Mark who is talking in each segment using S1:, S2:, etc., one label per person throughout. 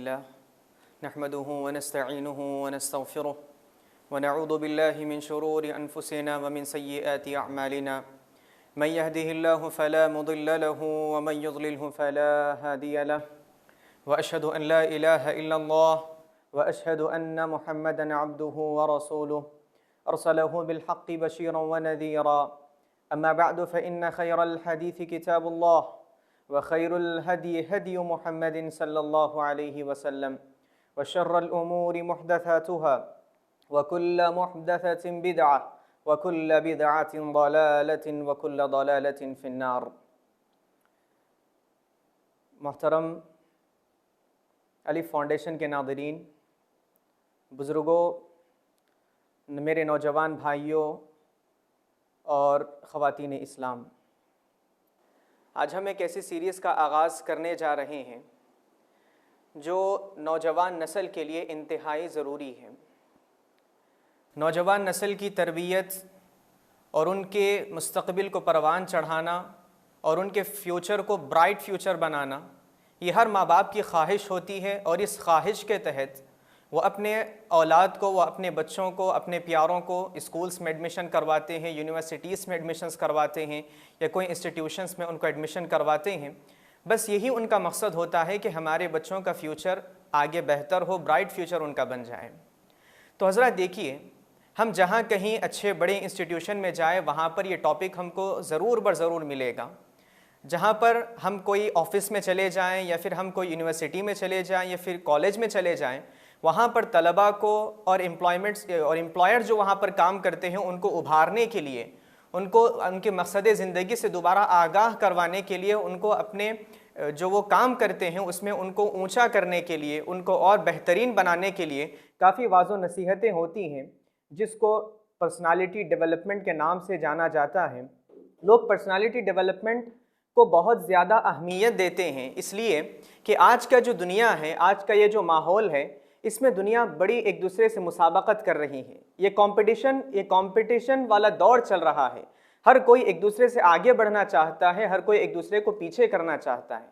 S1: لله نحمده ونستعينه ونستغفره ونعوذ بالله من شرور أنفسنا ومن سيئات أعمالنا من يهده الله فلا مضل له ومن يضلله فلا هادي له وأشهد أن لا إله إلا الله وأشهد أن محمدًا عبده ورسوله أرسله بالحق بشيرا ونذيرا أما بعد فإن خير الحديث كتاب الله وخير الهدي هدي محمد صلى الله عليه وسلم وشر الأمور محدثاتها وكل محدثة بدعة وكل بدعة ضلالة وكل ضلالة في النار۔ محترم الف فاؤنڈیشن کے ناظرین، بزرگوں، میرے نوجوان بھائیوں اور خواتین اسلام، آج ہم ایک ایسی سیریز کا آغاز کرنے جا رہے ہیں جو نوجوان نسل کے لیے انتہائی ضروری ہے۔ نوجوان نسل کی تربیت اور ان کے مستقبل کو پروان چڑھانا اور ان کے فیوچر کو برائٹ فیوچر بنانا، یہ ہر ماں باپ کی خواہش ہوتی ہے، اور اس خواہش کے تحت وہ اپنے اولاد کو، وہ اپنے بچوں کو، اپنے پیاروں کو اسکولز میں ایڈمیشن کرواتے ہیں، یونیورسٹیز میں ایڈمیشنز کرواتے ہیں، یا کوئی انسٹیٹیوشنز میں ان کو ایڈمیشن کرواتے ہیں۔ بس یہی ان کا مقصد ہوتا ہے کہ ہمارے بچوں کا فیوچر آگے بہتر ہو، برائٹ فیوچر ان کا بن جائے۔ تو حضرات دیکھیے، ہم جہاں کہیں اچھے بڑے انسٹیٹیوشن میں جائیں وہاں پر یہ ٹاپک ہم کو ضرور بر ضرور ملے گا۔ جہاں پر ہم کوئی آفس میں چلے جائیں، یا پھر ہم کوئی یونیورسٹی میں چلے جائیں، یا پھر کالج میں چلے جائیں، وہاں پر طلباء کو اور امپلائر جو وہاں پر کام کرتے ہیں ان کو ابھارنے کے لیے، ان کو ان کے مقصد زندگی سے دوبارہ آگاہ کروانے کے لیے، ان کو اپنے جو وہ کام کرتے ہیں اس میں ان کو اونچا کرنے کے لیے، ان کو اور بہترین بنانے کے لیے کافی واضح و نصیحتیں ہوتی ہیں، جس کو پرسنالٹی ڈیولپمنٹ کے نام سے جانا جاتا ہے۔ لوگ پرسنالٹی ڈیولپمنٹ کو بہت زیادہ اہمیت دیتے ہیں، اس لیے کہ آج کا جو دنیا ہے، آج کا یہ جو ماحول ہے، اس میں دنیا بڑی ایک دوسرے سے مسابقت کر رہی ہے۔ یہ کمپٹیشن والا دور چل رہا ہے۔ ہر کوئی ایک دوسرے سے آگے بڑھنا چاہتا ہے، ہر کوئی ایک دوسرے کو پیچھے کرنا چاہتا ہے۔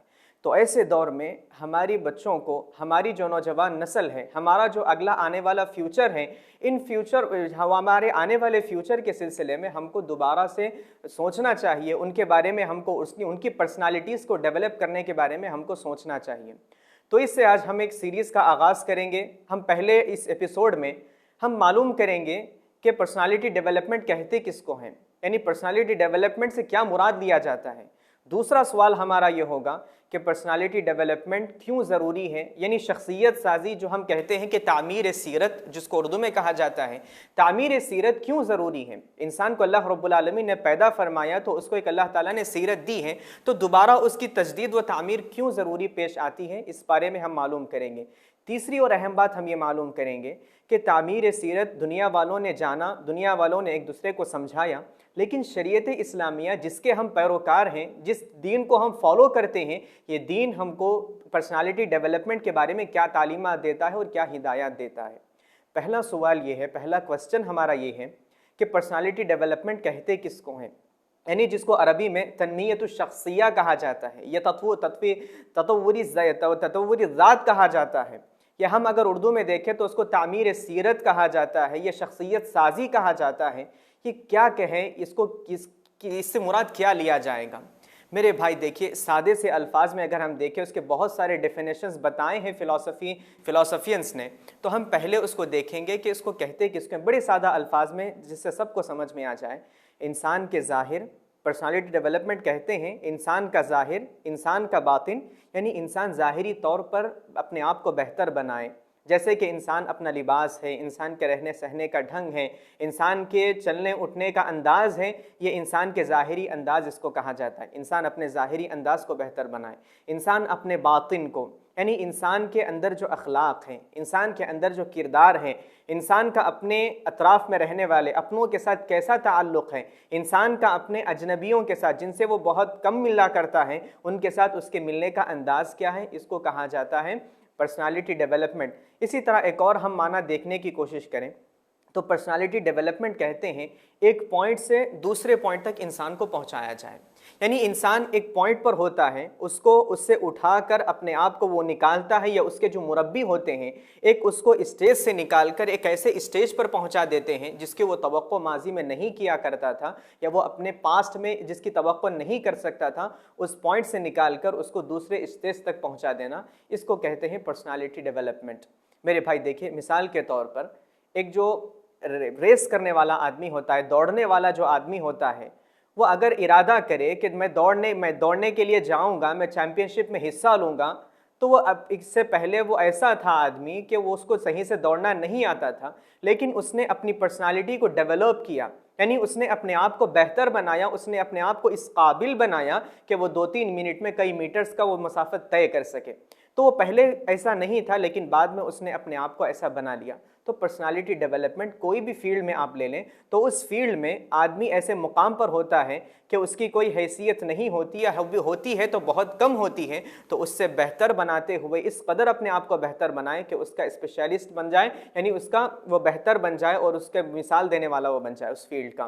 S1: تو ایسے دور میں ہماری بچوں کو، ہماری جو نوجوان نسل ہے، ہمارا جو اگلا آنے والا فیوچر ہے، ہمارے آنے والے فیوچر کے سلسلے میں ہم کو دوبارہ سے سوچنا چاہیے، ان کے بارے میں ہم کو ان کی پرسنالٹیز کو ڈیولپ کرنے کے بارے میں ہم کو سوچنا چاہیے۔ تو اس سے آج ہم ایک سیریز کا آغاز کریں گے۔ ہم پہلے اس ایپیسوڈ میں ہم معلوم کریں گے کہ پرسنالٹی ڈیولپمنٹ کہتے کس کو ہیں، یعنی پرسنالٹی ڈیولپمنٹ سے کیا مراد لیا جاتا ہے۔ دوسرا سوال ہمارا یہ ہوگا کہ پرسنالٹی ڈیولپمنٹ کیوں ضروری ہے، یعنی شخصیت سازی جو ہم کہتے ہیں کہ تعمیر سیرت، جس کو اردو میں کہا جاتا ہے، تعمیر سیرت کیوں ضروری ہے۔ انسان کو اللہ رب العالمین نے پیدا فرمایا تو اس کو ایک اللہ تعالیٰ نے سیرت دی ہے، تو دوبارہ اس کی تجدید و تعمیر کیوں ضروری پیش آتی ہے، اس بارے میں ہم معلوم کریں گے۔ تیسری اور اہم بات ہم یہ معلوم کریں گے کہ تعمیر سیرت دنیا والوں نے جانا، دنیا والوں نے ایک دوسرے کو سمجھایا، لیکن شریعت اسلامیہ جس کے ہم پیروکار ہیں، جس دین کو ہم فالو کرتے ہیں، یہ دین ہم کو پرسنالٹی ڈیولپمنٹ کے بارے میں کیا تعلیمات دیتا ہے اور کیا ہدایات دیتا ہے۔ پہلا سوال یہ ہے، پہلا کوسچن ہمارا یہ ہے کہ پرسنالٹی ڈیولپمنٹ کہتے کس کو ہیں، یعنی جس کو عربی میں تنمیت الشخصیہ کہا جاتا ہے، یا تطوری ذات کہا جاتا ہے، یا ہم اگر اردو میں دیکھیں تو اس کو تعمیر سیرت کہا جاتا ہے، یا شخصیت سازی کہا جاتا ہے۔ کہ کیا کہیں اس کو، اس سے مراد کیا لیا جائے گا۔ میرے بھائی دیکھیے، سادے سے الفاظ میں اگر ہم دیکھیں، اس کے بہت سارے ڈیفینیشنز بتائے ہیں فلاسفینس نے، تو ہم پہلے اس کو دیکھیں گے کہ اس کو کہتے کس کو ہیں، بڑے سادہ الفاظ میں جس سے سب کو سمجھ میں آ جائے۔ انسان کے ظاہر، پرسنالٹی ڈیولپمنٹ کہتے ہیں انسان کا ظاہر، انسان کا باطن، یعنی انسان ظاہری طور پر اپنے آپ کو بہتر بنائے، جیسے کہ انسان اپنا لباس ہے، انسان کے رہنے سہنے کا ڈھنگ ہے، انسان کے چلنے اٹھنے کا انداز ہے، یہ انسان کے ظاہری انداز اس کو کہا جاتا ہے۔ انسان اپنے ظاہری انداز کو بہتر بنائے، انسان اپنے باطن کو، یعنی انسان کے اندر جو اخلاق ہیں، انسان کے اندر جو کردار ہے، انسان کا اپنے اطراف میں رہنے والے اپنوں کے ساتھ کیسا تعلق ہے، انسان کا اپنے اجنبیوں کے ساتھ جن سے وہ بہت کم ملا کرتا ہے ان کے ساتھ اس کے ملنے کا انداز کیا ہے، اس کو کہا جاتا ہے پرسنالٹی ڈیولپمنٹ۔ اسی طرح ایک اور ہم معنی دیکھنے کی کوشش کریں تو پرسنالٹی ڈیولپمنٹ کہتے ہیں ایک پوائنٹ سے دوسرے پوائنٹ تک انسان کو پہنچایا جائے، یعنی انسان ایک پوائنٹ پر ہوتا ہے، اس سے اٹھا کر اپنے آپ کو وہ نکالتا ہے، یا اس کے جو مربی ہوتے ہیں ایک اس کو اسٹیج سے نکال کر ایک ایسے اسٹیج پر پہنچا دیتے ہیں جس کی وہ توقع ماضی میں نہیں کیا کرتا تھا، یا وہ اپنے پاسٹ میں جس کی توقع نہیں کر سکتا تھا، اس پوائنٹ سے نکال کر اس کو دوسرے اسٹیج تک پہنچا دینا، اس کو کہتے ہیں پرسنالٹی ڈیولپمنٹ۔ میرے بھائی دیکھیے، مثال کے طور پر ایک جو ریس کرنے والا آدمی ہوتا ہے، دوڑنے والا جو آدمی ہوتا ہے، وہ اگر ارادہ کرے کہ میں دوڑنے کے لیے جاؤں گا، میں چیمپئن شپ میں حصہ لوں گا، تو وہ اب اس سے پہلے وہ ایسا تھا آدمی کہ وہ اس کو صحیح سے دوڑنا نہیں آتا تھا، لیکن اس نے اپنی پرسنالٹی کو ڈیولپ کیا، یعنی اس نے اپنے آپ کو بہتر بنایا، اس نے اپنے آپ کو اس قابل بنایا کہ وہ 2-3 منٹ میں کئی میٹرز کا وہ مسافت طے کر سکے۔ تو وہ پہلے ایسا نہیں تھا، لیکن بعد میں اس نے اپنے آپ کو ایسا بنا لیا۔ تو پرسنالٹی ڈیولپمنٹ کوئی بھی فیلڈ میں آپ لے لیں تو اس فیلڈ میں آدمی ایسے مقام پر ہوتا ہے کہ اس کی کوئی حیثیت نہیں ہوتی، یا ہوتی ہے تو بہت کم ہوتی ہے، تو اس سے بہتر بناتے ہوئے اس قدر اپنے آپ کو بہتر بنائے کہ اس کا اسپیشلسٹ بن جائے، یعنی اس کا وہ بہتر بن جائے اور اس کے مثال دینے والا وہ بن جائے اس فیلڈ کا۔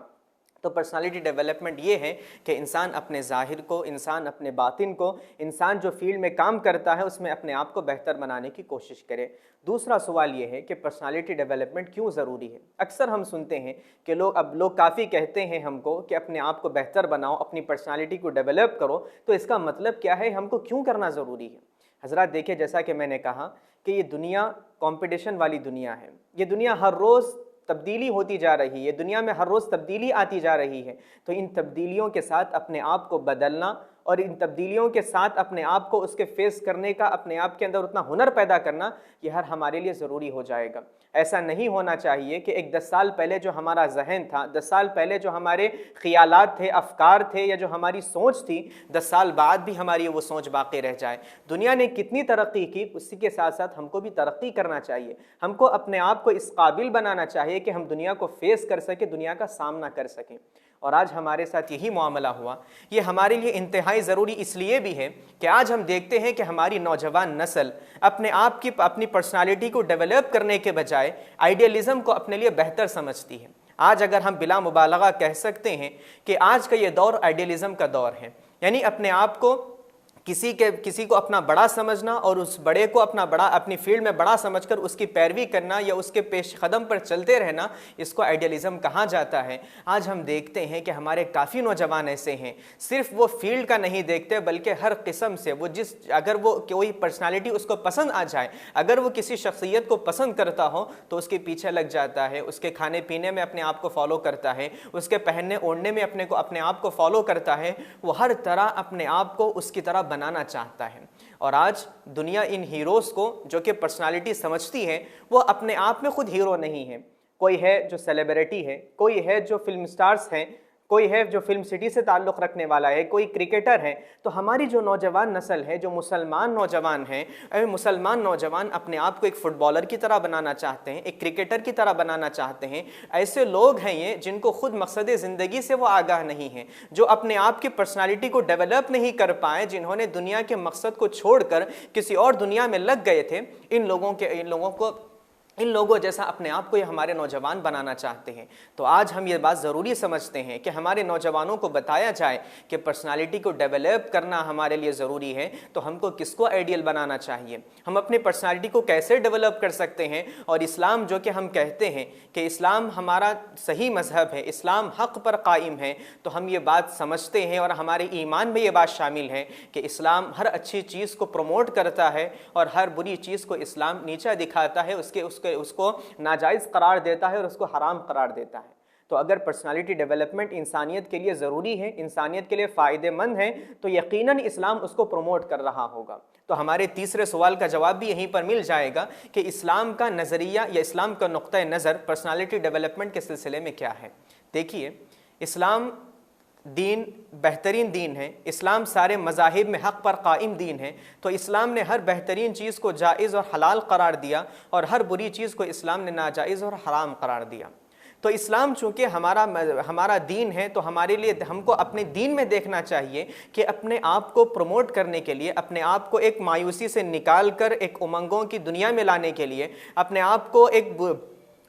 S1: تو پرسنالٹی ڈیولپمنٹ یہ ہے کہ انسان اپنے ظاہر کو، انسان اپنے باطن کو، انسان جو فیلڈ میں کام کرتا ہے اس میں اپنے آپ کو بہتر بنانے کی کوشش کرے۔ دوسرا سوال یہ ہے کہ پرسنالٹی ڈیولپمنٹ کیوں ضروری ہے؟ اکثر ہم سنتے ہیں کہ لوگ کافی کہتے ہیں ہم کو کہ اپنے آپ کو بہتر بناؤ، اپنی پرسنالٹی کو ڈیولپ کرو، تو اس کا مطلب کیا ہے، ہم کو کیوں کرنا ضروری ہے؟ حضرات دیکھیں، جیسا کہ میں نے کہا کہ یہ دنیا کمپٹیشن والی دنیا ہے، یہ دنیا ہر روز تبدیلی ہوتی جا رہی ہے، دنیا میں ہر روز تبدیلی آتی جا رہی ہے، تو ان تبدیلیوں کے ساتھ اپنے آپ کو بدلنا اور ان تبدیلیوں کے ساتھ اپنے آپ کو اس کے فیس کرنے کا، اپنے آپ کے اندر اتنا ہنر پیدا کرنا، یہ ہمارے لیے ضروری ہو جائے گا۔ ایسا نہیں ہونا چاہیے کہ ایک 10 سال پہلے جو ہمارا ذہن تھا، 10 سال پہلے جو ہمارے خیالات تھے، افکار تھے، یا جو ہماری سوچ تھی، 10 سال بعد بھی ہماری وہ سوچ باقی رہ جائے۔ دنیا نے کتنی ترقی کی، اسی کے ساتھ ساتھ ہم کو بھی ترقی کرنا چاہیے، ہم کو اپنے آپ کو اس قابل بنانا چاہیے کہ ہم دنیا کو فیس کر سکیں، دنیا کا سامنا کر سکیں۔ اور آج ہمارے ساتھ یہی معاملہ ہوا۔ یہ ہمارے لیے انتہائی ضروری اس لیے بھی ہے کہ آج ہم دیکھتے ہیں کہ ہماری نوجوان نسل اپنی پرسنالٹی کو ڈیولپ کرنے کے بجائے آئیڈیالزم کو اپنے لیے بہتر سمجھتی ہے۔ آج اگر ہم بلا مبالغہ کہہ سکتے ہیں کہ آج کا یہ دور آئیڈیالزم کا دور ہے، یعنی اپنے آپ کو کسی کو اپنا بڑا سمجھنا اور اس بڑے کو اپنی فیلڈ میں بڑا سمجھ کر اس کی پیروی کرنا یا اس کے پیش قدم پر چلتے رہنا، اس کو آئیڈیالزم کہا جاتا ہے۔ آج ہم دیکھتے ہیں کہ ہمارے کافی نوجوان ایسے ہیں، صرف وہ فیلڈ کا نہیں دیکھتے بلکہ ہر قسم سے اگر وہ کوئی پرسنالٹی اس کو پسند آ جائے، اگر وہ کسی شخصیت کو پسند کرتا ہو تو اس کے پیچھے لگ جاتا ہے، اس کے کھانے پینے میں اپنے آپ کو فالو کرتا ہے، اس کے پہننے اوڑھنے میں اپنے آپ کو فالو کرتا ہے، وہ ہر طرح اپنے آپ کو اس کی طرح بنانا چاہتا ہے۔ اور آج دنیا ان ہیروز کو جو کہ پرسنالٹی سمجھتی ہے، وہ اپنے آپ میں خود ہیرو نہیں ہے۔ کوئی ہے جو سیلیبریٹی ہے، کوئی ہے جو فلم سٹارز ہیں، کوئی ہے جو فلم سٹی سے تعلق رکھنے والا ہے، کوئی کرکٹر ہے۔ تو ہماری جو نوجوان نسل ہے، جو مسلمان نوجوان ہیں، مسلمان نوجوان اپنے آپ کو ایک فٹ بالر کی طرح بنانا چاہتے ہیں، ایک کرکٹر کی طرح بنانا چاہتے ہیں۔ ایسے لوگ ہیں یہ جن کو خود مقصد زندگی سے وہ آگاہ نہیں ہیں، جو اپنے آپ کی پرسنالٹی کو ڈیولپ نہیں کر پائے، جنہوں نے دنیا کے مقصد کو چھوڑ کر کسی اور دنیا میں لگ گئے تھے۔ ان لوگوں جیسا اپنے آپ کو یہ ہمارے نوجوان بنانا چاہتے ہیں۔ تو آج ہم یہ بات ضروری سمجھتے ہیں کہ ہمارے نوجوانوں کو بتایا جائے کہ پرسنالٹی کو ڈیولپ کرنا ہمارے لیے ضروری ہے، تو ہم کو کس کو آئیڈیل بنانا چاہیے، ہم اپنی پرسنالٹی کو کیسے ڈیولپ کر سکتے ہیں۔ اور اسلام جو کہ ہم کہتے ہیں کہ اسلام ہمارا صحیح مذہب ہے، اسلام حق پر قائم ہے، تو ہم یہ بات سمجھتے ہیں اور ہمارے ایمان میں یہ بات شامل ہے کہ اسلام ہر اچھی چیز کو پروموٹ کرتا ہے اور ہر بری چیز کو اسلام نیچا دکھاتا ہے، اس کو ناجائز قرار دیتا ہے اور اس کو حرام قرار دیتا ہے۔ تو اگر پرسنالٹی ڈیولپمنٹ انسانیت کے لیے ضروری ہے، انسانیت کے لیے فائدہ مند ہے، تو یقیناً اسلام اس کو پروموٹ کر رہا ہوگا۔ تو ہمارے تیسرے سوال کا جواب بھی یہیں پر مل جائے گا کہ اسلام کا نظریہ یا اسلام کا نقطہ نظر پرسنالٹی ڈیولپمنٹ کے سلسلے میں کیا ہے۔ دیکھیے، اسلام دین بہترین دین ہے، اسلام سارے مذاہب میں حق پر قائم دین ہے، تو اسلام نے ہر بہترین چیز کو جائز اور حلال قرار دیا اور ہر بری چیز کو اسلام نے ناجائز اور حرام قرار دیا۔ تو اسلام چونکہ ہمارا دین ہے، تو ہمارے لیے ہم کو اپنے دین میں دیکھنا چاہیے کہ اپنے آپ کو پروموٹ کرنے کے لیے، اپنے آپ کو ایک مایوسی سے نکال کر ایک امنگوں کی دنیا میں لانے کے لیے، اپنے آپ کو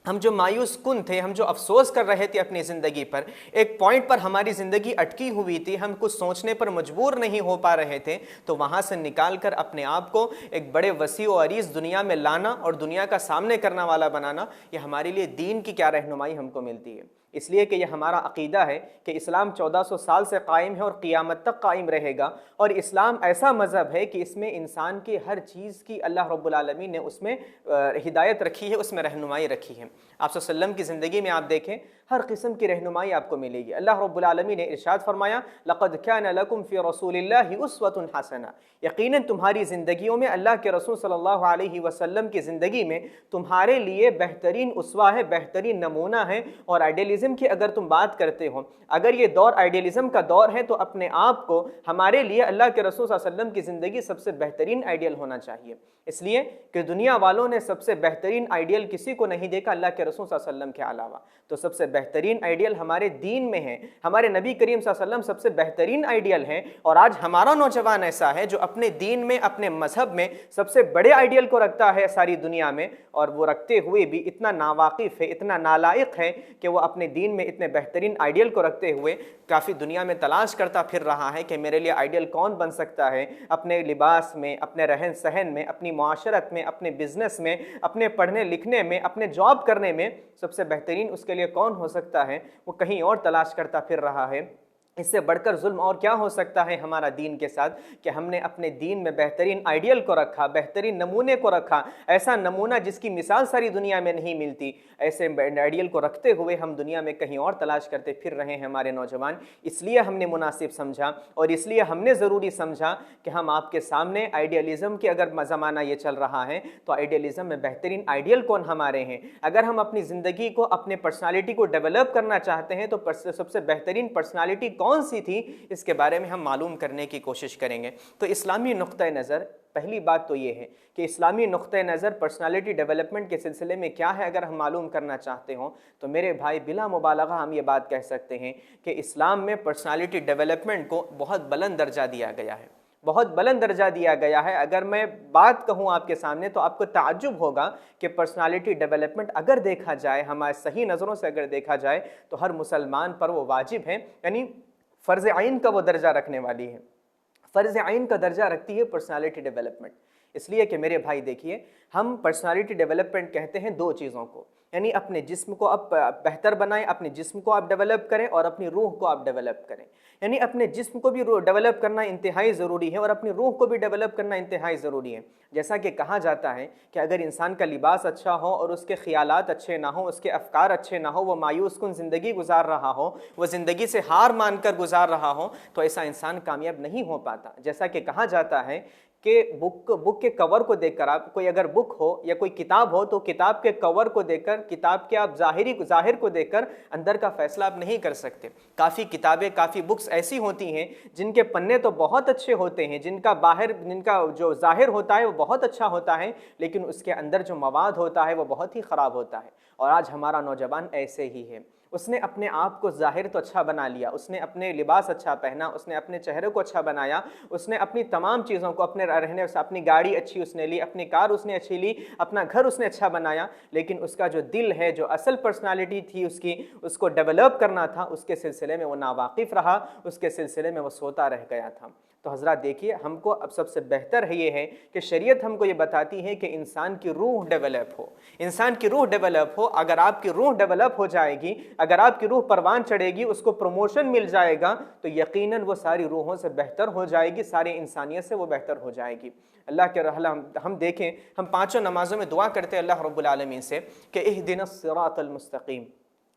S1: ہم جو مایوس کن تھے، ہم جو افسوس کر رہے تھے اپنی زندگی پر، ایک پوائنٹ پر ہماری زندگی اٹکی ہوئی تھی، ہم کچھ سوچنے پر مجبور نہیں ہو پا رہے تھے، تو وہاں سے نکال کر اپنے آپ کو ایک بڑے وسیع و عریض دنیا میں لانا اور دنیا کا سامنے کرنے والا بنانا، یہ ہمارے لیے دین کی کیا رہنمائی ہم کو ملتی ہے۔ اس لیے کہ یہ ہمارا عقیدہ ہے کہ اسلام 1400 سال سے قائم ہے اور قیامت تک قائم رہے گا، اور اسلام ایسا مذہب ہے کہ اس میں انسان کی ہر چیز کی اللہ رب العالمین نے اس میں ہدایت رکھی ہے، اس میں رہنمائی رکھی ہے۔ آپ صلی اللہ علیہ وسلم کی زندگی میں آپ دیکھیں ہر قسم کی رہنمائی آپ کو ملے گی۔ اللہ رب العالمین نے ارشاد فرمایا لقد كان لكم في رسول الله اسوة حسنہ، یقیناً تمہاری زندگیوں میں اللہ کے رسول صلی اللہ علیہ وسلم کی زندگی میں تمہارے لیے بہترین اسوہ ہے، بہترین نمونہ ہے۔ اور آئیڈیلزم کی اگر تم بات کرتے ہو، اگر یہ دور آئیڈیلزم کا دور ہے، تو اپنے آپ کو ہمارے لیے اللہ کے رسول صلی اللہ علیہ وسلم کی زندگی سب سے بہترین آئیڈیل ہونا چاہیے، اس لیے کہ دنیا والوں نے سب سے بہترین آئیڈیل کسی کو نہیں دیکھا اللہ کے رسول صلی اللہ علیہ وسلم کے علاوہ، تو سب سے بہترین آئیڈیل ہمارے دین میں ہے، ہمارے نبی کریم صلی اللہ علیہ وسلم سب سے بہترین آئیڈیل ہیں۔ اور آج ہمارا نوجوان ایسا ہے جو اپنے دین میں، اپنے مذہب میں سب سے بڑے آئیڈیل کو رکھتا ہے ساری دنیا میں، اور وہ رکھتے ہوئے بھی اتنا ناواقف ہے، اتنا نالائق ہے کہ وہ اپنے دین میں اتنے بہترین آئیڈیل کو رکھتے ہوئے کافی دنیا میں تلاش کرتا پھر رہا ہے کہ میرے لیے آئیڈیل کون بن سکتا ہے، اپنے لباس میں، اپنے رہن سہن میں، اپنی معاشرت میں، اپنے بزنس میں، اپنے پڑھنے لکھنے میں، اپنے جاب کرنے میں سب سے بہترین اس کے لیے کون ہو سکتا ہے، وہ کہیں اور تلاش کرتا پھر رہا ہے۔ اس سے بڑھ کر ظلم اور کیا ہو سکتا ہے ہمارا دین کے ساتھ کہ ہم نے اپنے دین میں بہترین آئیڈیل کو رکھا، بہترین نمونے کو رکھا، ایسا نمونہ جس کی مثال ساری دنیا میں نہیں ملتی، ایسے آئیڈیل کو رکھتے ہوئے ہم دنیا میں کہیں اور تلاش کرتے پھر رہے ہیں ہمارے نوجوان۔ اس لیے ہم نے مناسب سمجھا اور اس لیے ہم نے ضروری سمجھا کہ ہم آپ کے سامنے آئیڈیلزم کے اگر زمانہ یہ چل رہا ہے تو آئیڈیلزم میں بہترین آئیڈیل کون ہمارے ہیں۔ اگر ہم اپنی زندگی کو، اپنے پرسنالٹی کو ڈیولپ کرنا چاہتے ہیں تو سب سے بہترین پرسنالٹی کون سی تھی، اس کے بارے میں ہم معلوم کرنے کی کوشش کریں گے۔ تو اسلامی نقطۂ نظر، پہلی بات تو یہ ہے کہ اسلامی نقطۂ نظر پرسنالٹی ڈیولپمنٹ کے سلسلے میں کیا ہے، اگر ہم معلوم کرنا چاہتے ہوں تو میرے بھائی بلا مبالغہ ہم یہ بات کہہ سکتے ہیں کہ اسلام میں پرسنالٹی ڈیولپمنٹ کو بہت بلند درجہ دیا گیا ہے، بہت بلند درجہ دیا گیا ہے۔ اگر میں بات کہوں آپ کے سامنے تو آپ کو تعجب ہوگا کہ پرسنالٹی ڈیولپمنٹ اگر دیکھا جائے، ہمارے صحیح نظروں سے اگر دیکھا جائے تو ہر مسلمان پر وہ واجب ہے، یعنی فرض عین کا وہ درجہ رکھنے والی ہے، فرض عین کا درجہ رکھتی ہے پرسنالٹی ڈیولپمنٹ۔ اس لیے کہ میرے بھائی دیکھیے، ہم پرسنالٹی ڈیولپمنٹ کہتے ہیں دو چیزوں کو، یعنی اپنے جسم کو آپ بہتر بنائیں، اپنے جسم کو آپ ڈیولپ کریں اور اپنی روح کو آپ ڈیولپ کریں، یعنی اپنے جسم کو بھی ڈیولپ کرنا انتہائی ضروری ہے اور اپنی روح کو بھی ڈیولپ کرنا انتہائی ضروری ہے۔ جیسا کہ کہا جاتا ہے کہ اگر انسان کا لباس اچھا ہو اور اس کے خیالات اچھے نہ ہوں، اس کے افکار اچھے نہ ہو، وہ مایوس کن زندگی گزار رہا ہو، وہ زندگی سے ہار مان کر گزار رہا ہو، تو ایسا انسان کامیاب نہیں ہو پاتا۔ جیسا کہ کہا جاتا ہے کہ بک کے کور کو دیکھ کر، آپ کوئی اگر بک ہو یا کوئی کتاب ہو تو کتاب کے کور کو دیکھ کر، کتاب کے آپ ظاہر کو دیکھ کر اندر کا فیصلہ آپ نہیں کر سکتے۔ کافی کتابیں، کافی بکس ایسی ہوتی ہیں جن کے پنے تو بہت اچھے ہوتے ہیں، جن کا جو ظاہر ہوتا ہے وہ بہت اچھا ہوتا ہے، لیکن اس کے اندر جو مواد ہوتا ہے وہ بہت ہی خراب ہوتا ہے۔ اور آج ہمارا نوجوان ایسے ہی ہے، اس نے اپنے آپ کو ظاہر تو اچھا بنا لیا، اس نے اپنے لباس اچھا پہنا، اس نے اپنے چہرے کو اچھا بنایا، اس نے اپنی تمام چیزوں کو، اپنے رہنے سے، اپنی گاڑی اچھی اس نے لی، اپنی کار اس نے اچھی لی، اپنا گھر اس نے اچھا بنایا، لیکن اس کا جو دل ہے، جو اصل پرسنالٹی تھی اس کی، اس کو ڈیولپ کرنا تھا، اس کے سلسلے میں وہ ناواقف رہا، اس کے سلسلے میں وہ سوتا رہ گیا تھا۔ تو حضرات دیکھیے، ہم کو اب سب سے بہتر ہے یہ ہے کہ شریعت ہم کو یہ بتاتی ہے کہ انسان کی روح ڈیولپ ہو، انسان کی روح ڈیولپ ہو۔ اگر آپ کی روح ڈیولپ ہو جائے گی، اگر آپ کی روح پروان چڑھے گی، اس کو پروموشن مل جائے گا، تو یقیناً وہ ساری روحوں سے بہتر ہو جائے گی، ساری انسانیت سے وہ بہتر ہو جائے گی۔ اللہ کے ہم دیکھیں، ہم پانچوں نمازوں میں دعا کرتے ہیں اللہ رب العالمین سے کہ اہدنا الصراط المستقیم،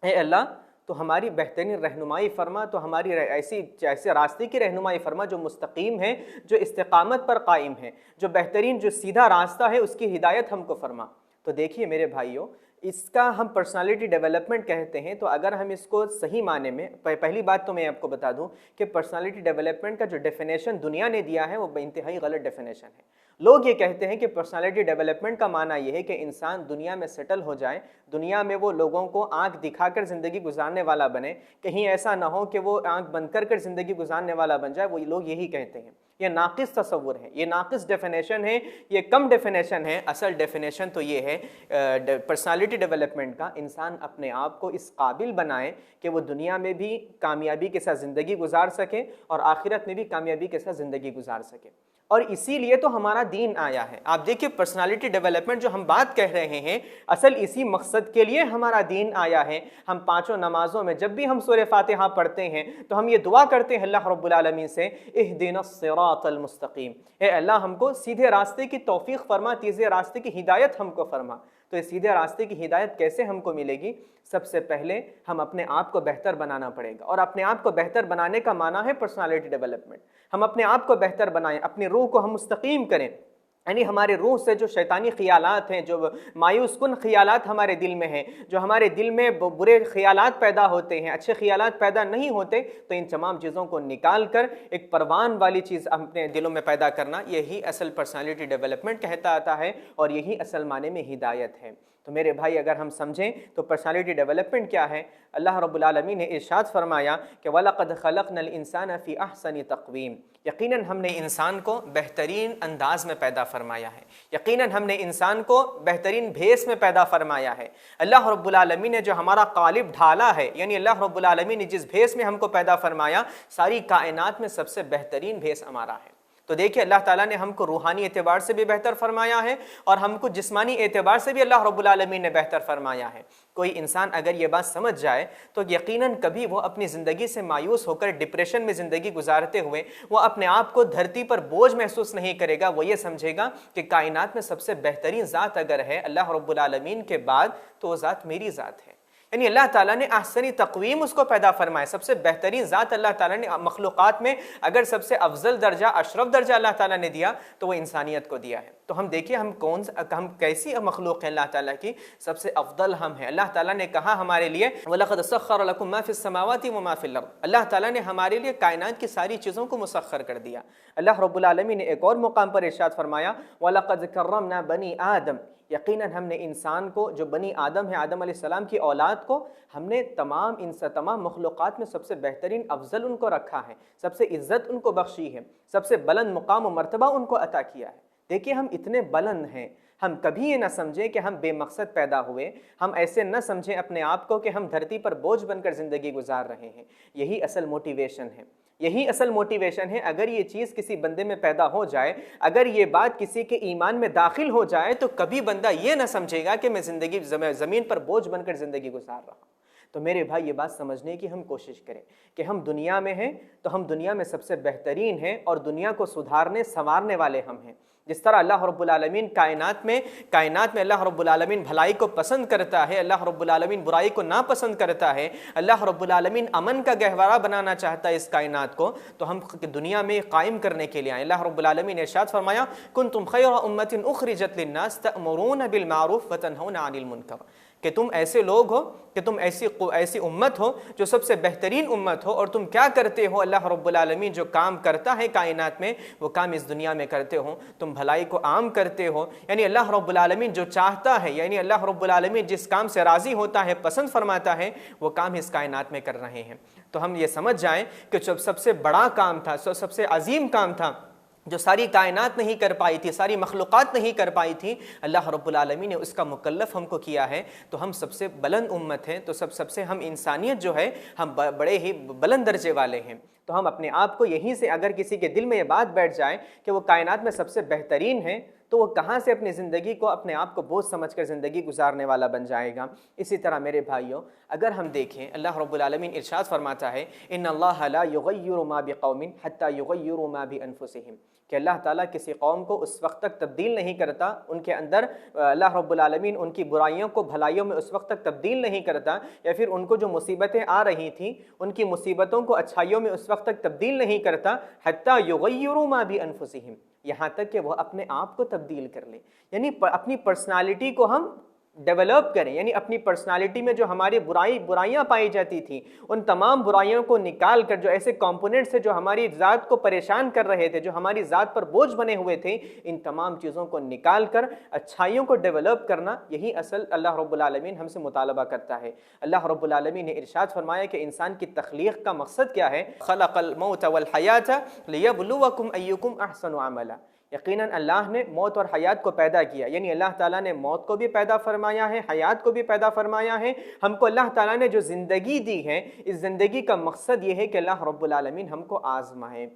S1: اے اللہ تو ہماری بہترین رہنمائی فرما، تو ہماری ایسے راستے کی رہنمائی فرما جو مستقیم ہے، جو استقامت پر قائم ہے، جو بہترین، جو سیدھا راستہ ہے، اس کی ہدایت ہم کو فرما۔ تو دیکھیے میرے بھائیوں، اس کا ہم پرسنالٹی ڈیولپمنٹ کہتے ہیں، تو اگر ہم اس کو صحیح معنی میں، پہلی بات تو میں آپ کو بتا دوں کہ پرسنالٹی ڈیولپمنٹ کا جو ڈیفینیشن دنیا نے دیا ہے وہ انتہائی غلط ڈیفینیشن ہے۔ لوگ یہ کہتے ہیں کہ پرسنالٹی ڈیولپمنٹ کا معنی یہ ہے کہ انسان دنیا میں سیٹل ہو جائے، دنیا میں وہ لوگوں کو آنکھ دکھا کر زندگی گزارنے والا بنے، کہیں ایسا نہ ہو کہ وہ آنکھ بند کر زندگی گزارنے والا بن جائے، وہ لوگ یہی کہتے ہیں۔ یہ ناقص تصور ہے، یہ ناقص ڈیفینیشن ہے، یہ کم ڈیفینیشن ہے۔ اصل ڈیفینیشن تو یہ ہے پرسنالٹی ڈیولپمنٹ کا، انسان اپنے آپ کو اس قابل بنائے کہ وہ دنیا میں بھی کامیابی کے ساتھ زندگی گزار سکے اور آخرت میں بھی کامیابی کے ساتھ زندگی گزار سکے۔ اور اسی لیے تو ہمارا دین آیا ہے۔ آپ دیکھیں پرسنالٹی ڈیولپمنٹ جو ہم بات کہہ رہے ہیں، اصل اسی مقصد کے لیے ہمارا دین آیا ہے۔ ہم پانچوں نمازوں میں جب بھی ہم سورہ فاتحہ پڑھتے ہیں تو ہم یہ دعا کرتے ہیں اللہ رب العالمین سے، اہدنا الصراط المستقیم، اے اللہ ہم کو سیدھے راستے کی توفیق فرما، سیدھے راستے کی ہدایت ہم کو فرما۔ تو اس سیدھے راستے کی ہدایت کیسے ہم کو ملے گی؟ سب سے پہلے ہم اپنے آپ کو بہتر بنانا پڑے گا، اور اپنے آپ کو بہتر بنانے کا معنی ہے پرسنالٹی ڈیولپمنٹ۔ ہم اپنے آپ کو بہتر بنائیں، اپنی روح کو ہم مستقیم کریں، یعنی ہمارے روح سے جو شیطانی خیالات ہیں، جو مایوس کن خیالات ہمارے دل میں ہیں، جو ہمارے دل میں برے خیالات پیدا ہوتے ہیں، اچھے خیالات پیدا نہیں ہوتے، تو ان تمام چیزوں کو نکال کر ایک پروان والی چیز اپنے دلوں میں پیدا کرنا، یہی اصل پرسنالٹی ڈیولپمنٹ کہتا آتا ہے، اور یہی اصل معنی میں ہدایت ہے۔ تو میرے بھائی اگر ہم سمجھیں تو پرسنالٹی ڈیولپمنٹ کیا ہے، اللہ رب العالمین نے ارشاد فرمایا کہ وَلَقَدْ خَلَقْنَا الْإِنسَانَ فِي أَحْسَنِ تَقْوِيمٍ، یقیناً ہم نے انسان کو بہترین انداز میں پیدا فرمایا ہے، یقیناً ہم نے انسان کو بہترین بھیس میں پیدا فرمایا ہے۔ اللہ رب العالمین نے جو ہمارا قالب ڈھالا ہے، یعنی اللہ رب العالمین نے جس بھیس میں ہم کو پیدا فرمایا، ساری کائنات میں سب سے بہترین بھیس ہمارا ہے۔ تو دیکھیں اللہ تعالیٰ نے ہم کو روحانی اعتبار سے بھی بہتر فرمایا ہے، اور ہم کو جسمانی اعتبار سے بھی اللہ رب العالمین نے بہتر فرمایا ہے۔ کوئی انسان اگر یہ بات سمجھ جائے تو یقیناً کبھی وہ اپنی زندگی سے مایوس ہو کر ڈپریشن میں زندگی گزارتے ہوئے وہ اپنے آپ کو دھرتی پر بوجھ محسوس نہیں کرے گا۔ وہ یہ سمجھے گا کہ کائنات میں سب سے بہترین ذات اگر ہے اللہ رب العالمین کے بعد تو وہ ذات میری ذات ہے، یعنی اللہ تعالیٰ نے احسنی تقویم اس کو پیدا فرمایا، سب سے بہترین ذات اللہ تعالیٰ نے مخلوقات میں اگر سب سے افضل درجہ، اشرف درجہ اللہ تعالیٰ نے دیا تو وہ انسانیت کو دیا ہے۔ تو ہم دیکھیں ہم کیسی مخلوق ہیں اللہ تعالیٰ کی، سب سے افضل ہم ہیں۔ اللہ تعالیٰ نے کہا ہمارے لیے وَلَقَدْ سَخَّرَ لَكُم مَا فِي السَّمَاوَاتِ وَمَا فِي الْأَرْضِ، اللہ تعالیٰ نے ہمارے لیے کائنات کی ساری چیزوں کو مسخر کر دیا۔ اللہ رب العالمین نے ایک اور مقام پر ارشاد فرمایا وَلَقَدْ كَرَّمْنَا بَنِي آدم، یقیناً ہم نے انسان کو، جو بنی آدم ہے، آدم علیہ السلام کی اولاد کو، ہم نے تمام مخلوقات میں سب سے بہترین افضل ان کو رکھا ہے، سب سے عزت ان کو بخشی ہے، سب سے بلند مقام و مرتبہ ان کو عطا کیا ہے۔ دیکھیے ہم اتنے بلند ہیں، ہم کبھی یہ نہ سمجھیں کہ ہم بے مقصد پیدا ہوئے، ہم ایسے نہ سمجھیں اپنے آپ کو کہ ہم دھرتی پر بوجھ بن کر زندگی گزار رہے ہیں۔ یہی اصل موٹیویشن ہے، یہی اصل موٹیویشن ہے۔ اگر یہ چیز کسی بندے میں پیدا ہو جائے، اگر یہ بات کسی کے ایمان میں داخل ہو جائے، تو کبھی بندہ یہ نہ سمجھے گا کہ میں زمین پر بوجھ بن کر زندگی گزار رہا ہوں۔ تو میرے بھائی یہ بات سمجھنے کی ہم کوشش کریں کہ ہم دنیا میں ہیں تو ہم دنیا میں سب سے بہترین ہیں، اور دنیا کو سدھارنے سنوارنے والے ہم ہیں۔ جس طرح اللہ رب العالمین کائنات میں اللہ رب العالمین بھلائی کو پسند کرتا ہے، اللہ رب العالمین برائی کو ناپسند کرتا ہے، اللہ رب العالمین امن کا گہوارہ بنانا چاہتا ہے اس کائنات کو، تو ہم دنیا میں قائم کرنے کے لیے آئے۔ اللہ رب العالمین نے ارشاد فرمایا کنتم خیر امۃ اخرجت للناس تأمرون بالمعروف وتنہون عن المنکر، کہ تم ایسے لوگ ہو، کہ تم ایسی امت ہو جو سب سے بہترین امت ہو، اور تم کیا کرتے ہو؟ اللہ رب العالمین جو کام کرتا ہے کائنات میں وہ کام اس دنیا میں کرتے ہو، تم بھلائی کو عام کرتے ہو، یعنی اللہ رب العالمین جو چاہتا ہے، یعنی اللہ رب العالمین جس کام سے راضی ہوتا ہے، پسند فرماتا ہے، وہ کام اس کائنات میں کر رہے ہیں۔ تو ہم یہ سمجھ جائیں کہ جو سب سے بڑا کام تھا، سب سے عظیم کام تھا، جو ساری کائنات نہیں کر پائی تھی، ساری مخلوقات نہیں کر پائی تھی، اللہ رب العالمین نے اس کا مکلف ہم کو کیا ہے۔ تو ہم سب سے بلند امت ہیں، تو سب سے ہم انسانیت جو ہے ہم بڑے ہی بلند درجے والے ہیں۔ تو ہم اپنے آپ کو یہیں سے، اگر کسی کے دل میں یہ بات بیٹھ جائے کہ وہ کائنات میں سب سے بہترین ہے، تو وہ کہاں سے اپنی زندگی کو اپنے آپ کو بوجھ سمجھ کر زندگی گزارنے والا بن جائے گا۔ اسی طرح میرے بھائیوں اگر ہم دیکھیں اللہ رب العالمین ارشاد فرماتا ہے ان اللہ لا یغیر ما بقوم حتی یغیروا ما بانفسہم، کہ اللہ تعالیٰ کسی قوم کو اس وقت تک تبدیل نہیں کرتا، ان کے اندر اللہ رب العالمین ان کی برائیوں کو بھلائیوں میں اس وقت تک تبدیل نہیں کرتا، یا پھر ان کو جو مصیبتیں آ رہی تھیں ان کی مصیبتوں کو اچھائیوں میں اس وقت تک تبدیل نہیں کرتا، حتی یغیروا ما بانفسہم، یہاں تک کہ وہ اپنے آپ کو تبدیل کر لیں، یعنی اپنی پرسنالٹی کو ہم ڈیولپ کریں، یعنی اپنی پرسنالٹی میں جو ہماری برائیاں پائی جاتی تھیں ان تمام برائیوں کو نکال کر، جو ایسے کمپوننٹس ہیں جو ہماری ذات کو پریشان کر رہے تھے، جو ہماری ذات پر بوجھ بنے ہوئے تھے، ان تمام چیزوں کو نکال کر اچھائیوں کو ڈیولپ کرنا، یہی اصل اللہ رب العالمین ہم سے مطالبہ کرتا ہے۔ اللہ رب العالمین نے ارشاد فرمایا کہ انسان کی تخلیق کا مقصد کیا ہے؟ خلق الموت والحیات لیبلوکم ایکم احسن عملا۔ یقیناً اللہ نے موت اور حیات کو پیدا کیا، یعنی اللہ تعالیٰ نے موت کو بھی پیدا فرمایا ہے، حیات کو بھی پیدا فرمایا ہے۔ ہم کو اللہ تعالیٰ نے جو زندگی دی ہے، اس زندگی کا مقصد یہ ہے کہ اللہ رب العالمین ہم کو آزمائے۔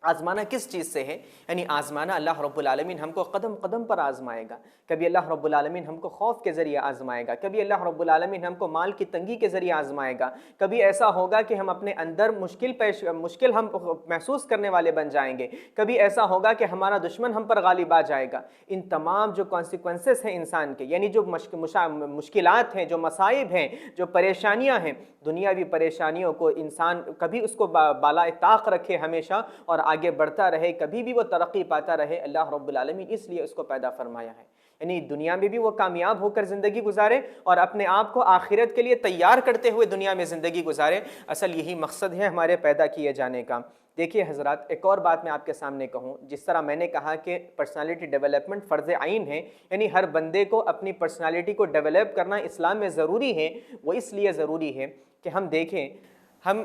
S1: آزمانا کس چیز سے ہے؟ یعنی آزمانا اللہ رب العالمین ہم کو قدم قدم پر آزمائے گا۔ کبھی اللہ رب العالمین ہم کو خوف کے ذریعے آزمائے گا، کبھی اللہ رب العالمین ہم کو مال کی تنگی کے ذریعے آزمائے گا، کبھی ایسا ہوگا کہ ہم اپنے اندر مشکل ہم محسوس کرنے والے بن جائیں گے، کبھی ایسا ہوگا کہ ہمارا دشمن ہم پر غالب آ جائے گا۔ ان تمام جو کانسیکوینسز ہیں انسان کے، یعنی جو مشکلات ہیں، جو مصائب ہیں، جو پریشانیاں ہیں، دنیاوی پریشانیوں کو انسان کبھی اس کو بالائے طاق رکھے ہمیشہ اور آگے بڑھتا رہے، کبھی بھی وہ ترقی پاتا رہے، اللہ رب العالمین اس لیے اس کو پیدا فرمایا ہے۔ یعنی دنیا میں بھی وہ کامیاب ہو کر زندگی گزارے اور اپنے آپ کو آخرت کے لیے تیار کرتے ہوئے دنیا میں زندگی گزارے۔ اصل یہی مقصد ہے ہمارے پیدا کیے جانے کا۔ دیکھیے حضرات، ایک اور بات میں آپ کے سامنے کہوں، جس طرح میں نے کہا کہ پرسنالٹی ڈیولپمنٹ فرض عین ہے، یعنی ہر بندے کو اپنی پرسنالٹی کو ڈیولپ کرنا اسلام میں ضروری ہے۔ وہ اس لیے ضروری ہے کہ ہم دیکھیں، ہم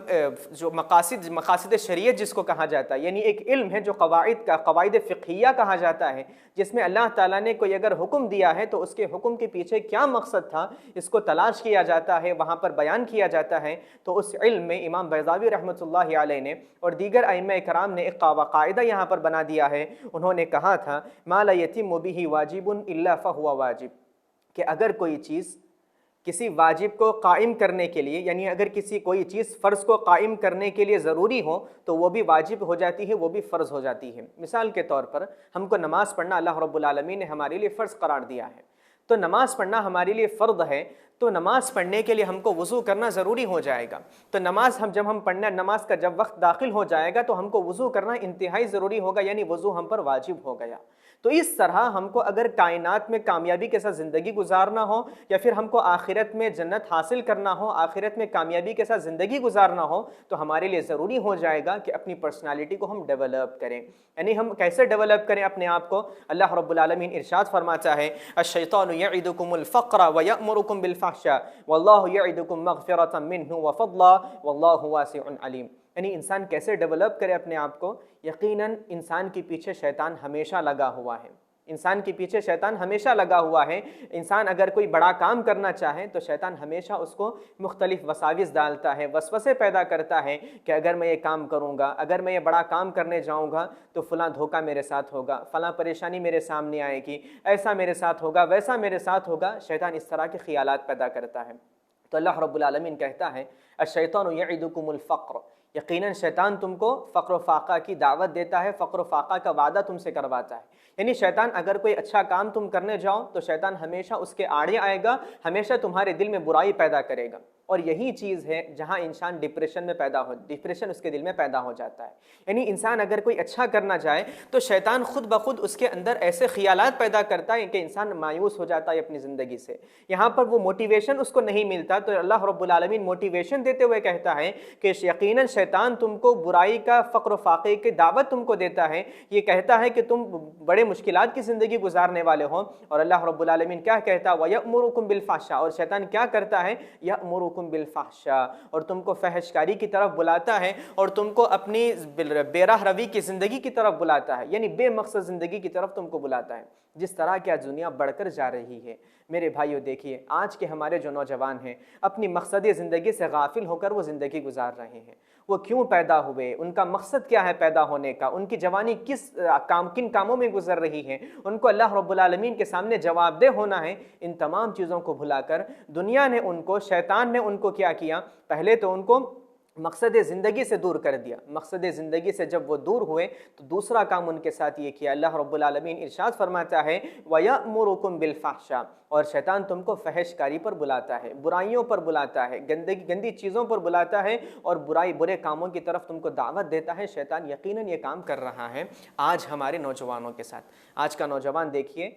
S1: جو مقاصد شریعت جس کو کہا جاتا ہے، یعنی ایک علم ہے جو قواعد فقہیہ کہا جاتا ہے، جس میں اللہ تعالیٰ نے کوئی اگر حکم دیا ہے تو اس کے حکم کے پیچھے کیا مقصد تھا، اس کو تلاش کیا جاتا ہے، وہاں پر بیان کیا جاتا ہے۔ تو اس علم میں امام بیضاوی رحمۃ اللہ علیہ نے اور دیگر ائمہ کرام نے ایک قاعدہ یہاں پر بنا دیا ہے۔ انہوں نے کہا تھا ما لا یتم بہ واجب الا فہو واجب، کہ اگر کوئی چیز کسی واجب کو قائم کرنے کے لیے، یعنی اگر کوئی چیز فرض کو قائم کرنے کے لیے ضروری ہو تو وہ بھی واجب ہو جاتی ہے، وہ بھی فرض ہو جاتی ہے۔ مثال کے طور پر ہم کو نماز پڑھنا اللہ رب العالمین نے ہمارے لیے فرض قرار دیا ہے، تو نماز پڑھنا ہمارے لیے فرض ہے، تو نماز پڑھنے کے لیے ہم کو وضو کرنا ضروری ہو جائے گا۔ تو نماز کا جب وقت داخل ہو جائے گا تو ہم کو وضو کرنا انتہائی ضروری ہوگا، یعنی وضو ہم پر واجب ہو گیا۔ تو اس طرح ہم کو اگر کائنات میں کامیابی کے ساتھ زندگی گزارنا ہو، یا پھر ہم کو آخرت میں جنت حاصل کرنا ہو، آخرت میں کامیابی کے ساتھ زندگی گزارنا ہو، تو ہمارے لیے ضروری ہو جائے گا کہ اپنی پرسنالٹی کو ہم ڈیولپ کریں۔ یعنی ہم کیسے ڈیولپ کریں اپنے آپ کو؟ اللہ رب العالمین ارشاد فرماتا ہے الشیطان یعدکم الفقر ویأمرکم بالفحشاء واللہ یعدکم مغفرۃ منہ وفضلا واللہ واسع علیم۔ یعنی انسان کیسے ڈیولپ کرے اپنے آپ کو؟ یقیناً انسان کے پیچھے شیطان ہمیشہ لگا ہوا ہے، انسان کے پیچھے شیطان ہمیشہ لگا ہوا ہے۔ انسان اگر کوئی بڑا کام کرنا چاہے تو شیطان ہمیشہ اس کو مختلف وساوس ڈالتا ہے، وسوسے پیدا کرتا ہے کہ اگر میں یہ کام کروں گا، اگر میں یہ بڑا کام کرنے جاؤں گا تو فلاں دھوکہ میرے ساتھ ہوگا، فلاں پریشانی میرے سامنے آئے گی، ایسا میرے ساتھ ہوگا، ویسا میرے ساتھ ہوگا۔ شیطان اس طرح کے خیالات پیدا کرتا ہے۔ تو اللہ رب العالمین کہتا ہے الشیطان یعدکم الفقر، یقیناً شیطان تم کو فقر و فاقہ کی دعوت دیتا ہے، فقر و فاقہ کا وعدہ تم سے کرواتا ہے۔ یعنی شیطان اگر کوئی اچھا کام تم کرنے جاؤ تو شیطان ہمیشہ اس کے آڑے آئے گا، ہمیشہ تمہارے دل میں برائی پیدا کرے گا۔ اور یہی چیز ہے جہاں انسان ڈپریشن اس کے دل میں پیدا ہو جاتا ہے۔ یعنی انسان اگر کوئی اچھا کرنا چاہے تو شیطان خود بخود اس کے اندر ایسے خیالات پیدا کرتا ہے کہ انسان مایوس ہو جاتا ہے اپنی زندگی سے، یہاں پر وہ موٹیویشن اس کو نہیں ملتا۔ تو اللہ رب العالمین موٹیویشن دیتے ہوئے کہتا ہے کہ یقیناً شیطان تم کو برائی کا، فقر و فاقے کی دعوت تم کو دیتا ہے، یہ کہتا ہے کہ تم بڑے مشکلات کی زندگی گزارنے والے ہو۔ اور اللہ رب العالمین کیا کہتا ہے وَيَأْمُرُكُمْ بِالْفَحْشَاء، اور شیطان کیا کرتا ہے يَأْمُرُكُمْ بالفحشاء، اور تم کو فحش کاری کی طرف بلاتا ہے، اور تم کو اپنی بے راہ روی کی زندگی کی طرف بلاتا ہے، یعنی بے مقصد زندگی کی طرف تم کو بلاتا ہے۔ جس طرح کیا دنیا بڑھ کر جا رہی ہے میرے بھائیو، دیکھیے آج کے ہمارے جو نوجوان ہیں اپنی مقصد زندگی سے غافل ہو کر وہ زندگی گزار رہے ہیں۔ وہ کیوں پیدا ہوئے، ان کا مقصد کیا ہے پیدا ہونے کا، ان کی جوانی کن کاموں میں گزر رہی ہے، ان کو اللہ رب العالمین کے سامنے جواب دہ ہونا ہے۔ ان تمام چیزوں کو بھلا کر دنیا نے ان کو، شیطان نے ان کو کیا کیا؟ پہلے تو ان کو مقصد زندگی سے دور کر دیا۔ مقصد زندگی سے جب وہ دور ہوئے تو دوسرا کام ان کے ساتھ یہ کیا، اللہ رب العالمین ارشاد فرماتا ہے وَيَأْمُرُكُمْ بِالْفَحْشَاء، اور شیطان تم کو فحش کاری پر بلاتا ہے، برائیوں پر بلاتا ہے، گندی چیزوں پر بلاتا ہے، اور برے کاموں کی طرف تم کو دعوت دیتا ہے۔ شیطان یقیناً یہ کام کر رہا ہے آج ہمارے نوجوانوں کے ساتھ۔ آج کا نوجوان دیکھیے،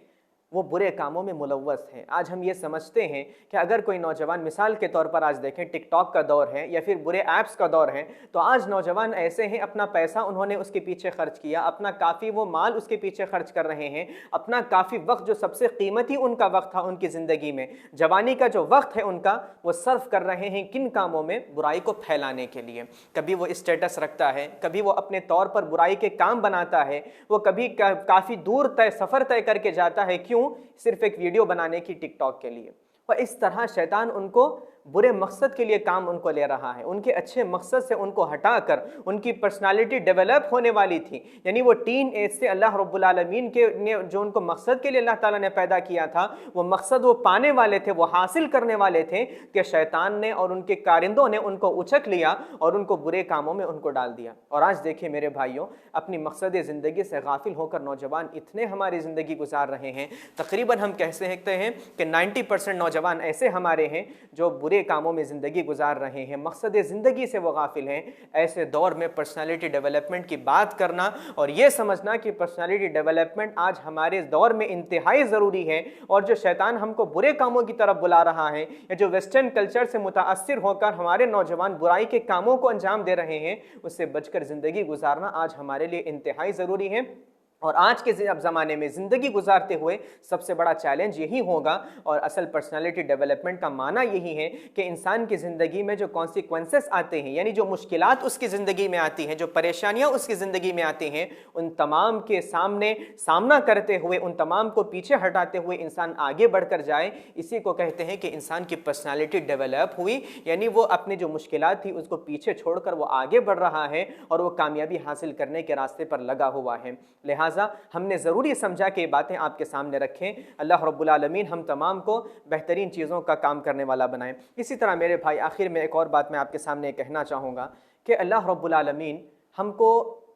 S1: وہ برے کاموں میں ملوث ہیں۔ آج ہم یہ سمجھتے ہیں کہ اگر کوئی نوجوان، مثال کے طور پر آج دیکھیں ٹک ٹاک کا دور ہے یا پھر برے ایپس کا دور ہے، تو آج نوجوان ایسے ہیں اپنا پیسہ انہوں نے اس کے پیچھے خرچ کیا، اپنا کافی وہ مال اس کے پیچھے خرچ کر رہے ہیں، اپنا کافی وقت جو سب سے قیمتی ان کا وقت تھا ان کی زندگی میں، جوانی کا جو وقت ہے ان کا، وہ صرف کر رہے ہیں کن کاموں میں؟ برائی کو پھیلانے کے لیے۔ کبھی وہ اسٹیٹس رکھتا ہے، کبھی وہ اپنے طور پر برائی کے کام بناتا ہے، وہ کبھی کافی دور سفر طے کر کے جاتا ہے، کیوں؟ صرف ایک ویڈیو بنانے کی ٹک ٹاک کے لیے۔ اور اس طرح شیطان ان کو برے مقصد کے لیے کام ان کو لے رہا ہے، ان کے اچھے مقصد سے ان کو ہٹا کر ان کی پرسنالٹی ڈیولپ ہونے والی تھی، یعنی وہ ٹین ایج سے اللہ رب العالمین کے نے جو ان کو مقصد کے لیے اللہ تعالیٰ نے پیدا کیا تھا، وہ مقصد وہ پانے والے تھے، وہ حاصل کرنے والے تھے، کہ شیطان نے اور ان کے کارندوں نے ان کو اچک لیا اور ان کو برے کاموں میں ان کو ڈال دیا۔ اور آج دیکھیں میرے بھائیوں، اپنی مقصد زندگی سے غافل ہو کر نوجوان اتنے ہماری زندگی گزار رہے ہیں، تقریباً ہم کہہ سکتے ہیں کہ 90% نوجوان ایسے ہمارے ہیں جو برے کاموں میں زندگی گزار رہے ہیں، مقصد زندگی سے وہ غافل ہیں۔ ایسے دور میں پرسنالٹی ڈیولپمنٹ کی بات کرنا اور یہ سمجھنا کہ پرسنالٹی ڈیولپمنٹ آج ہمارے دور میں انتہائی ضروری ہے، اور جو شیطان ہم کو برے کاموں کی طرف بلا رہا ہے یا جو ویسٹرن کلچر سے متاثر ہو کر ہمارے نوجوان برائی کے کاموں کو انجام دے رہے ہیں، اس سے بچ کر زندگی گزارنا آج ہمارے لیے انتہائی ضروری ہے۔ اور آج کے زمانے میں زندگی گزارتے ہوئے سب سے بڑا چیلنج یہی ہوگا، اور اصل پرسنالٹی ڈیولپمنٹ کا معنی یہی ہے کہ انسان کی زندگی میں جو کانسیکوینسز آتے ہیں، یعنی جو مشکلات اس کی زندگی میں آتی ہیں، جو پریشانیاں اس کی زندگی میں آتی ہیں، ان تمام کے سامنا کرتے ہوئے، ان تمام کو پیچھے ہٹاتے ہوئے انسان آگے بڑھ کر جائے، اسی کو کہتے ہیں کہ انسان کی پرسنالٹی ڈیولپ ہوئی، یعنی وہ اپنے جو مشکلات تھی اس کو پیچھے چھوڑ کر وہ آگے بڑھ رہا ہے اور وہ کامیابی حاصل کرنے کے راستے پر لگا ہوا ہے۔ لہٰذا ہم نے ضروری سمجھا کہ یہ باتیں آپ کے سامنے رکھیں۔ اللہ رب العالمین ہم تمام کو بہترین چیزوں کا کام کرنے والا بنائیں۔ اسی طرح میرے بھائی، آخر میں ایک اور بات میں آپ کے سامنے کہنا چاہوں گا کہ اللہ رب العالمین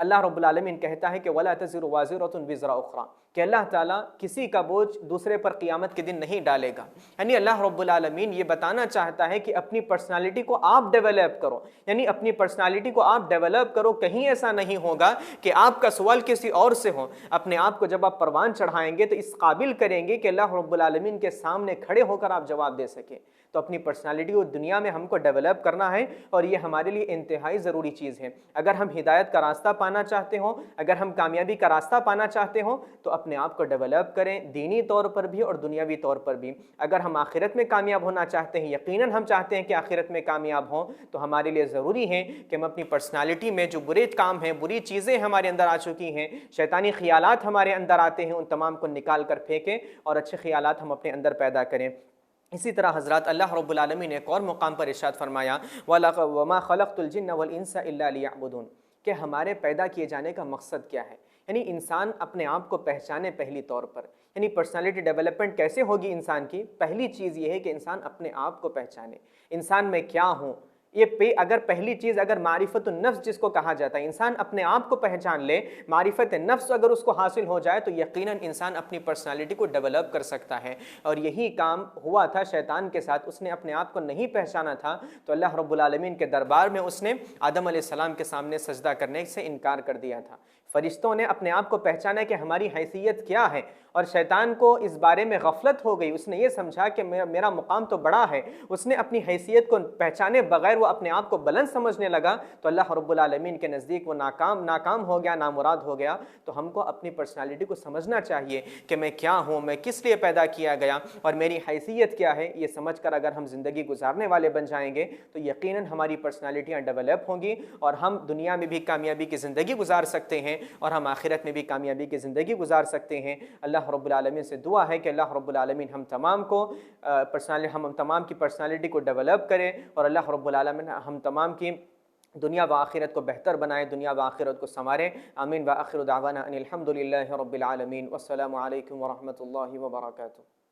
S1: اللہ رب العالمین کہتا ہے کہ وَلَا تَزِرُ وَازِرَةٌ وِزْرَ أُخْرَىٰ، کہ اللہ تعالیٰ کسی کا بوجھ دوسرے پر قیامت کے دن نہیں ڈالے گا۔ یعنی اللہ رب العالمین یہ بتانا چاہتا ہے کہ اپنی پرسنالٹی کو آپ ڈیولپ کرو، یعنی اپنی پرسنالٹی کو آپ ڈیولپ کرو۔ کہیں ایسا نہیں ہوگا کہ آپ کا سوال کسی اور سے ہو۔ اپنے آپ کو جب آپ پروان چڑھائیں گے تو اس قابل کریں گے کہ اللہ رب العالمین کے سامنے کھڑے ہو کر آپ جواب دے سکیں۔ تو اپنی پرسنالٹی کو دنیا میں ہم کو ڈیولپ کرنا ہے، اور یہ ہمارے لیے انتہائی ضروری چیز ہے۔ اگر ہم ہدایت کا راستہ پانا چاہتے ہوں، اگر ہم کامیابی کا راستہ پانا چاہتے ہوں، تو اپنے آپ کو ڈیولپ کریں، دینی طور پر بھی اور دنیاوی طور پر بھی۔ اگر ہم آخرت میں کامیاب ہونا چاہتے ہیں، یقیناً ہم چاہتے ہیں کہ آخرت میں کامیاب ہوں، تو ہمارے لیے ضروری ہے کہ ہم اپنی پرسنالٹی میں جو برے کام ہیں، بری چیزیں ہمارے اندر آ چکی ہیں، شیطانی خیالات ہمارے اندر آتے ہیں، ان تمام کو نکال کر پھینکیں اور اچھے خیالات ہم اپنے اندر پیدا کریں۔ اسی طرح حضرات اللہ رب العالمین نے ایک اور مقام پر ارشاد فرمایا وَمَا خَلَقْتُ الْجِنَّ وَالْإِنسَ إِلَّا لِيَعْبُدُونَ، کہ ہمارے پیدا کیے جانے کا مقصد کیا ہے، یعنی انسان اپنے آپ کو پہچانے پہلی طور پر۔ یعنی پرسنالٹی ڈیولپمنٹ کیسے ہوگی انسان کی؟ پہلی چیز یہ ہے کہ انسان اپنے آپ کو پہچانے، انسان میں کیا ہوں۔ اگر پہلی چیز اگر معرفت النفس جس کو کہا جاتا ہے، انسان اپنے آپ کو پہچان لے، معرفت نفس اگر اس کو حاصل ہو جائے، تو یقیناً انسان اپنی پرسنالٹی کو ڈیولپ کر سکتا ہے۔ اور یہی کام ہوا تھا شیطان کے ساتھ، اس نے اپنے آپ کو نہیں پہچانا تھا، تو اللہ رب العالمین کے دربار میں اس نے آدم علیہ السلام کے سامنے سجدہ کرنے سے انکار کر دیا تھا۔ فرشتوں نے اپنے آپ کو پہچانا کہ ہماری حیثیت کیا ہے، اور شیطان کو اس بارے میں غفلت ہو گئی، اس نے یہ سمجھا کہ میرا مقام تو بڑا ہے، اس نے اپنی حیثیت کو پہچانے بغیر وہ اپنے آپ کو بلند سمجھنے لگا، تو اللہ رب العالمین کے نزدیک وہ ناکام ہو گیا، نامراد ہو گیا۔ تو ہم کو اپنی پرسنالٹی کو سمجھنا چاہیے کہ میں کیا ہوں، میں کس لیے پیدا کیا گیا اور میری حیثیت کیا ہے۔ یہ سمجھ کر اگر ہم زندگی گزارنے والے بن جائیں گے تو یقیناً ہماری پرسنالٹیاں ڈیولپ ہوں گی، اور ہم دنیا میں بھی کامیابی کی زندگی گزار سکتے ہیں، اور ہم آخرت میں بھی کامیابی کی زندگی گزار سکتے ہیں۔ اللہ رب العالمین سے دعا ہے کہ اللہ رب العالمین ہم تمام کی پرسنالٹی کو ڈیولپ کرے، اور اللہ رب العالمین ہم تمام کی دنیا و آخرت کو بہتر بنائے، دنیا و آخرت کو سنوارے۔ آمین۔ وآخر دعوانا ان الحمد للہ رب العالمین، والسلام علیکم ورحمۃ اللہ وبرکاتہ۔